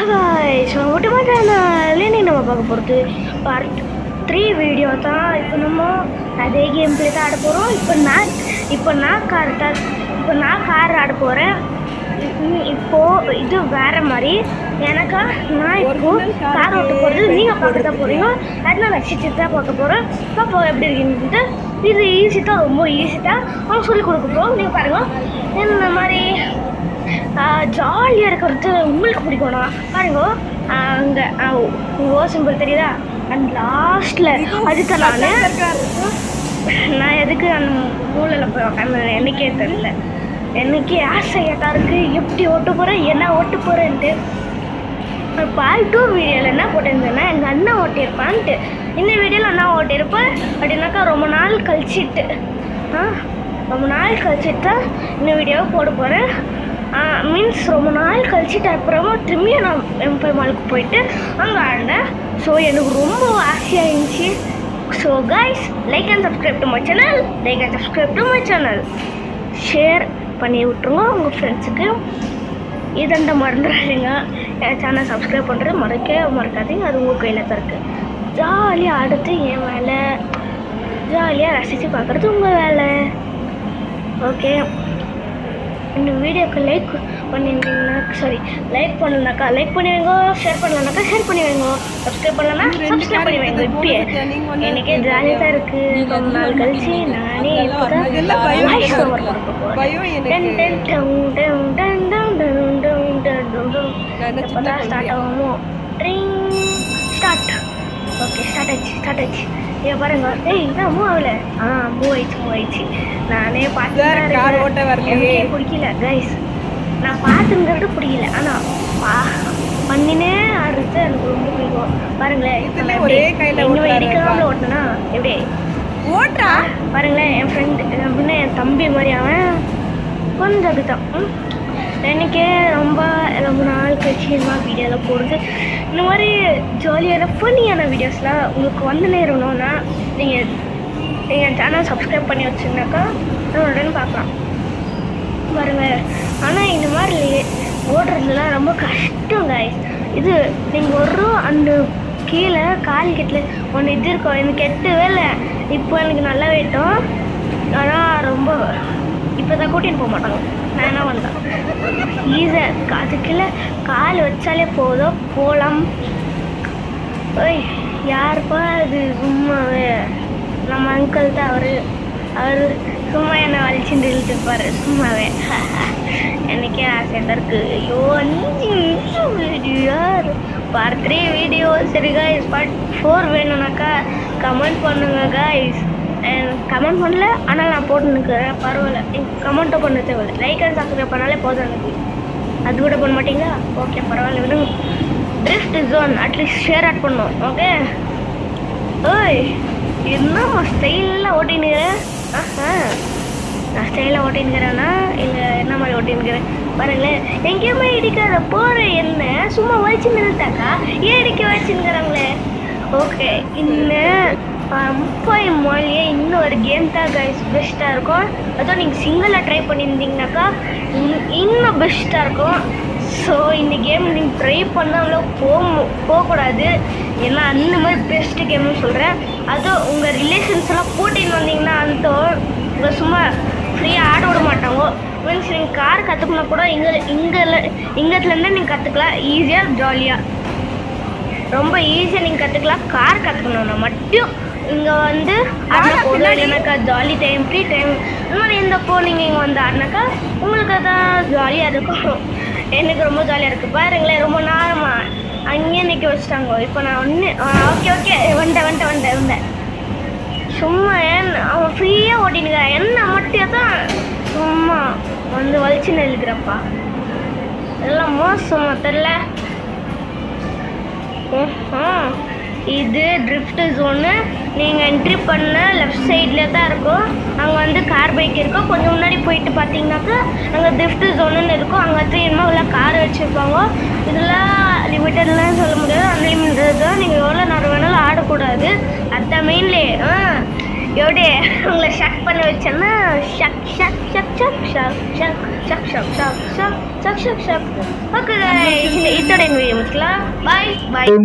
guys, welcome to my channel. இன்னைக்கு நம்ம பார்க்க போகிறது பார்ட் 3 வீடியோ தான். இப்போ நம்ம அதே கேம் பிளே தான் ஆட போகிறோம். இப்போ நான் கார் ஆட போகிறேன். இப்போது இது வேறு மாதிரி எனக்கா நான் இப்போது கார் ஓட்ட போகிறது நீங்கள் பார்க்க தான் போகிறீங்க. அதனால் ரசிச்சு தான் பார்க்க போகிறேன். இப்போ எப்படி இருக்குன்னு இது ஈஸி தான், ரொம்ப ஈஸி தான். அவங்க சொல்லிக் கொடுக்க போகிறோம். நீங்கள் பாருங்கள் இந்த மாதிரி ஜாலியாக இருக்கிறது உங்களுக்கு பிடிக்கும்ண்ணா. பாருங்க அங்கே ஓ சிம்பிள் தெரியுதா, அண்ட் லாஸ்ட்டில் அதுக்கு நான் எதுக்கு அந்த மூலையில் போய் உட்காந்து எனக்கே தெரியல. எனக்கே ஆசையாக இருக்குது எப்படி ஓட்ட போகிறேன், என்ன ஓட்ட போகிறேன்ட்டு. பார்ட் 2 வீடியோவில் என்ன போட்டிருந்தேன்னா எங்கள் அண்ணன் ஓட்டியிருப்பான்ட்டு. இந்த வீடியோவில் அண்ணா ஓட்டியிருப்பேன் அப்படின்னாக்கா ரொம்ப நாள் கழிச்சிட்டு தான் இந்த வீடியோவை போட போகிறேன். மீன்ஸ் ரொம்ப நாள் கழிச்சிட்டு அப்புறமா திரும்பியும் நான் எம்பை மாலுக்கு போயிட்டு அங்கே ஆடினேன். ஸோ எனக்கு ரொம்ப ஆசையாக இருந்துச்சு. So guys, like and subscribe to my channel, share பண்ணி விட்ருங்க உங்கள் ஃப்ரெண்ட்ஸுக்கு. இதண்ட மறந்துடாதீங்க, என் சேனல் சப்ஸ்கிரைப் பண்ணுறது மறக்காதீங்க. அது உங்கள் கையில் தான் இருக்குது. ஜாலியாக ஆடுறது என் வேலை, ஜாலியாக ரசித்து பார்க்குறது உங்கள் வேலை. ஓகே, இந்த வீடியோக்கு லைக் பண்ணியிருந்தீங்கன்னா லைக் பண்ணுனாக்கா லைக் பண்ணி வைங்க, ஷேர் பண்ணலனாக்கா ஷேர் பண்ணி வைங்க, சப்ஸ்கிரைப் பண்ணலன்னா சப்ஸ்கிரைப் பண்ணி வைங்க. இப்பயே எனக்கே ஜாலியாக தான் இருக்குது. ரொம்ப நாள் கழிச்சு நானே வாய்ஸ் ஓவர் கொடுக்க போகிறேன். எப்போ தான் ஸ்டார்ட் ஆகுமோ? ஸ்டார்ட். ஓகே, ஸ்டார்ட் ஆச்சு. இங்கே பாருங்க, இதான் மூவ் ஆகலை. மூவ் ஆயிடுச்சு. நானே பார்த்து எனக்கே பிடிக்கல கைஸ். நான் பார்த்துங்கிறது பிடிக்கல, ஆனால் பண்ணினே ஆடுறது எனக்கு ரொம்ப பிடிக்கும். பாருங்களேன், இடிக்கலாம் ஓட்டினா எப்படி ஓட்டுறா பாருங்களேன். என் ஃப்ரெண்டு அப்படின்னா என் தம்பி மாதிரி அவன் கொஞ்சம் அப்படித்தான். எனக்கே ரொம்ப நாள் கழிச்சு இந்த மாதிரி வீடியோவில் போடுறது. இந்த மாதிரி ஜாலியான ஃபன்னியான வீடியோஸ்லாம் உங்களுக்கு வந்து நேரணும்னா நீங்கள் எங்கள் சேனல் சப்ஸ்கிரைப் பண்ணி வச்சுருந்தாக்கா உடனே பார்க்கலாம் பாருங்க. ஆனால் இந்த மாதிரி ஓடுறதுலாம் ரொம்ப கஷ்டம் கைஸ். இது நீங்கள் அந்த கீழே கால் கெட்டில் ஒன்று இது இருக்கும். எனக்கு கெட்டவே இல்லை. இப்போ எனக்கு நல்லா வேட்டும், ஆனால் ரொம்ப இப்போ தான் கூட்டின்னு போக மாட்டாங்க. நான் என்ன பண்ணேன், ஈஸியாக அதுக்குள்ள கால் வச்சாலே போதும் போகலாம். ஓய், யாருப்பா அது? சும்மாவே நம்ம அங்கிள் தான். அவர் சும்மா என்னை வலிச்சுட்டு இழுத்துப்பார் சும்மாவே. எனக்கே ஆசையாக தான் இருக்குது. ஐயோ, 5 நிமிஷம் யார் பார்ட் 3 வீடியோ. சரி கைஸ், பார்ட் 4 வேணும்னாக்கா கமெண்ட் பண்ணுங்க கைஸ். கமெண்ட் பண்ணல, ஆனால் நான் போட்டுன்னுக்கிறேன், பரவாயில்ல. கமெண்ட்டோ பண்ண தேவையில்லை, லைக் அண்ட் சப்ஸ்கிரைப் பண்ணாலே போதும் எனக்கு. அது கூட பண்ண மாட்டீங்களா? ஓகே, பரவாயில்ல விடுங்க. Drift zone at least share add பண்ணோம். ஓகே. ஓய், என்னம்மா ஸ்டைலாக ஓட்டினுக்கிறேன்? நான் ஸ்டைலாக ஓட்டினுக்கிறேன்னா இல்லை என்ன மாதிரி ஓட்டினுக்கிறேன் பாருங்களேன். எங்கேயுமே இடிக்காத போகிற என்ன சும்மா வலிச்சு நிறுத்தாக்கா ஏன் இடிக்க வச்சுன்னுக்கிறாங்களே. ஓகே, இன்னும் 30 மாலியே இன்னொரு கேம் தான் கைஸ் பெஸ்ட்டாக இருக்கும். அதுவும் நீங்கள் சிங்கிளாக ட்ரை பண்ணியிருந்தீங்கனாக்கா இன்னும் பெஸ்ட்டாக இருக்கும். ஸோ இந்த கேம் நீங்கள் ட்ரை பண்ணாமலும் போகக்கூடாது. ஏன்னா அந்த மாதிரி பெஸ்ட்டு கேம்னு சொல்கிறேன். அதுவும் உங்கள் ரிலேஷன்ஸ் எல்லாம் கூட்டின்னு வந்தீங்கன்னா அந்த உங்கள் சும்மா ஃப்ரீயாக ஆட விட மாட்டாங்க. மீன்ஸ் நீங்கள் கார் கற்றுக்கணுன்னா கூட இங்கேருந்துலேருந்தே நீங்கள் கற்றுக்கலாம் ஈஸியாக ஜாலியாக. ரொம்ப ஈஸியாக நீங்கள் கற்றுக்கலாம். கார் கற்றுக்கணுன்னா மட்டும் இங்கே வந்து ஆடினா போதும். இல்லைனாக்கா ஜாலி டைம், ஃப்ரீ டைம் இந்த மாதிரி இருந்தப்போ நீங்கள் இங்கே வந்து ஆடினாக்கா உங்களுக்கு அதான் ஜாலியாக இருக்கும். எனக்கு ரொம்ப ஜாலியாக இருக்குது பாருங்களேன். ரொம்ப நேரமாக அங்கேயே நிற்க வச்சுட்டாங்க. இப்போ நான் ஓகே வந்தேன். சும்மா அவன் ஃப்ரீயாக ஓட்டினுங்க, என்ன மட்டும் தான் சும்மா வந்து வலிச்சு நெல்லுக்கிறப்பா. எல்லாம் மோசமாக தெரில. இது ட்ரிஃப்ட் ஜோனு. நீங்கள் என்ட்ரி பண்ண லெஃப்ட் சைடில் தான் இருக்கும். அங்கே வந்து கார் பைக் இருக்கும். கொஞ்சம் முன்னாடி போயிட்டு பார்த்தீங்கன்னாக்கா அங்கே ட்ரிஃப்ட் ஜோனுன்னு இருக்கும். அங்கே என்னமோ உள்ள கார் வச்சுருப்பாங்க. இதெல்லாம் லிமிட்டட்லாம் சொல்ல முடியாது, அன்லிமிட்டட் தான். நீங்கள் எவ்வளோ நேரம் வேணாலும் ஆடக்கூடாது. அதுதான் மெயின்லே. எப்படி உங்களை ஷக் பண்ண வச்சேன்னா ஷக். ஓகே, இதோட வீடியோ முடிச்சுக்கலாம். பாய் பாய்.